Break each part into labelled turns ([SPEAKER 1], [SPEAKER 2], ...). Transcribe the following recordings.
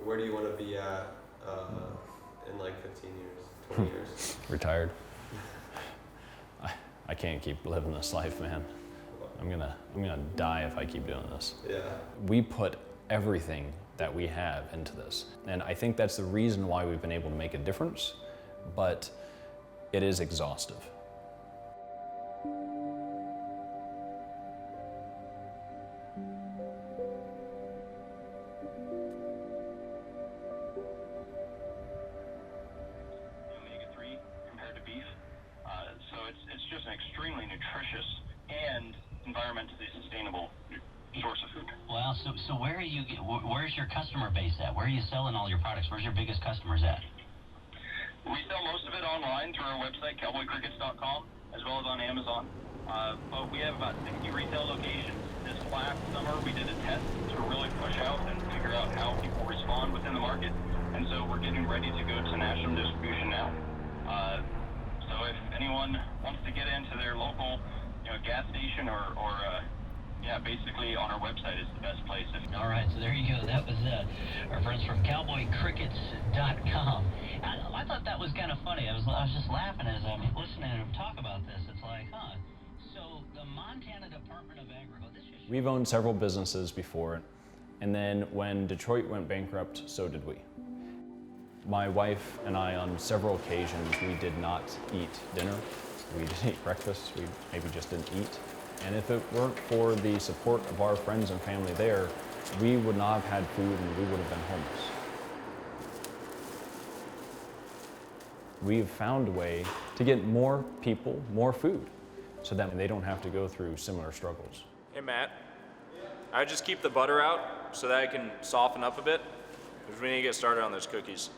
[SPEAKER 1] where do you want to be at in like 15 years, 20 years?
[SPEAKER 2] Retired. I can't keep living this life, man. I'm gonna die if I keep doing this.
[SPEAKER 1] Yeah.
[SPEAKER 2] We put everything that we have into this. And I think that's the reason why we've been able to make a difference, but it is exhaustive.
[SPEAKER 3] Omega-3 compared to beef, so it's just an extremely nutritious and environmentally sustainable source of food.
[SPEAKER 4] Well, so where's your customer base at? Where are you selling all your products? Where's your biggest customers at?
[SPEAKER 3] We sell most of it online through our website, cowboycrickets.com, as well as on Amazon. But we have about 60 retail locations. This last summer, we did a test to really push out and figure out how people respond within the market. And so we're getting ready to go to national distribution now. So if anyone wants to get into their local, gas station or basically on our website is the best place.
[SPEAKER 4] All right, so there you go. That was our friends from cowboycrickets.com. I thought that was kind of funny. I was just laughing as I'm listening to them talk about this. It's like, so the Montana Department of Agriculture.
[SPEAKER 2] We've owned several businesses before, and then when Detroit went bankrupt, so did we. My wife and I, on several occasions, we did not eat dinner. We didn't eat breakfast. We maybe just didn't eat. And if it weren't for the support of our friends and family there, we would not have had food and we would have been homeless. We've found a way to get more people more food so that they don't have to go through similar struggles.
[SPEAKER 5] Hey Matt, I just keep the butter out so that I can soften up a bit because we need to get started on those cookies.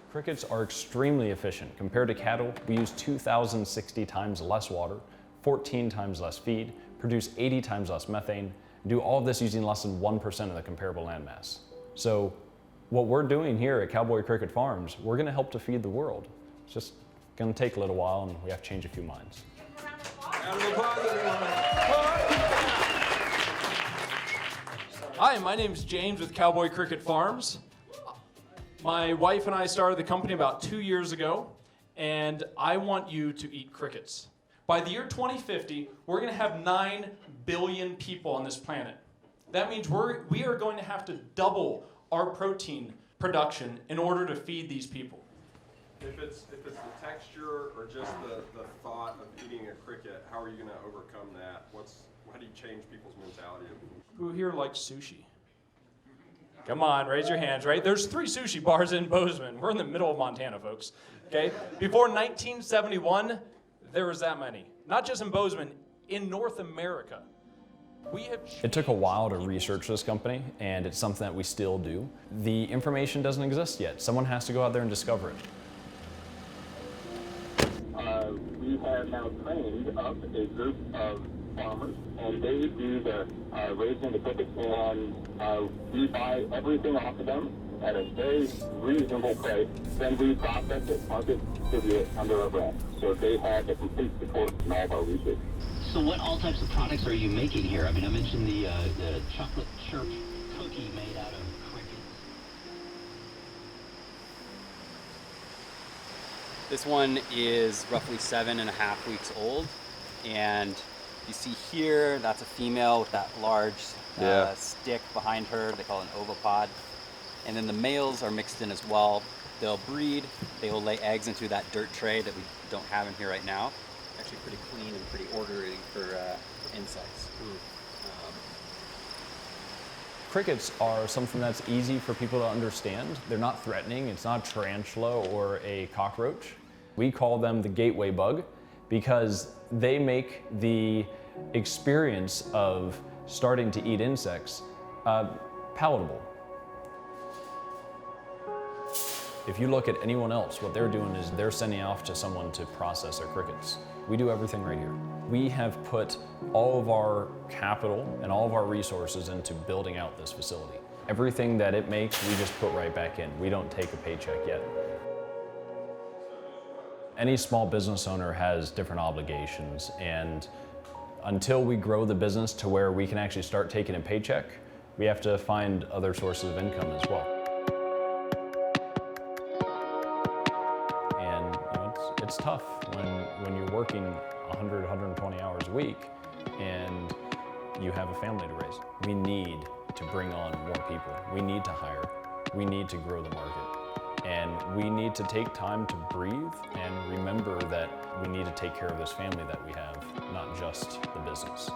[SPEAKER 2] Crickets are extremely efficient. Compared to cattle, we use 2,060 times less water, 14 times less feed, produce 80 times less methane, and do all of this using less than 1% of the comparable landmass. So what we're doing here at Cowboy Cricket Farms, we're gonna help to feed the world. It's just gonna take a little while and we have to change a few minds.
[SPEAKER 6] Hi, my name is James with Cowboy Cricket Farms. My wife and I started the company about 2 years ago, and I want you to eat crickets. By the year 2050, we're going to have 9 billion people on this planet. That means we are going to have to double our protein production in order to feed these people.
[SPEAKER 1] If it's the texture or just the thought of eating a cricket, how are you going to overcome that? How do you change people's mentality?
[SPEAKER 6] Who here likes sushi? Come on, raise your hands, right? There's 3 sushi bars in Bozeman. We're in the middle of Montana, folks, okay? Before 1971, there was that many. Not just in Bozeman, in North America.
[SPEAKER 2] It took a while to research this company, and it's something that we still do. The information doesn't exist yet. Someone has to go out there and discover it.
[SPEAKER 3] We have now trained up a group of farmers, and they do the raising of the crickets, and we buy everything off of them at a very reasonable price. Then we process it, market, distribute it under our brand. So they have the complete support from all of our research.
[SPEAKER 4] So what all types of products are you making here? I mean, I mentioned the chocolate chirp cookie made out of crickets.
[SPEAKER 7] This one is roughly 7.5 weeks old, and you see here, that's a female with that large stick behind her. They call it an ovopod. And then the males are mixed in as well. They'll breed, they will lay eggs into that dirt tray that we don't have in here right now. Actually pretty clean and pretty orderly for insects.
[SPEAKER 2] Crickets are something that's easy for people to understand. They're not threatening. It's not a tarantula or a cockroach. We call them the gateway bug because they make the experience of starting to eat insects palatable. If you look at anyone else, what they're doing is they're sending off to someone to process their crickets. We do everything right here. We have put all of our capital and all of our resources into building out this facility. Everything that it makes, we just put right back in. We don't take a paycheck yet. Any small business owner has different obligations, and until we grow the business to where we can actually start taking a paycheck, we have to find other sources of income as well. And you know, it's tough when you're working 100, 120 hours a week and you have a family to raise. We need to bring on more people. We need to hire. We need to grow the market. And we need to take time to breathe and remember that we need to take care of this family that we have, not just the business.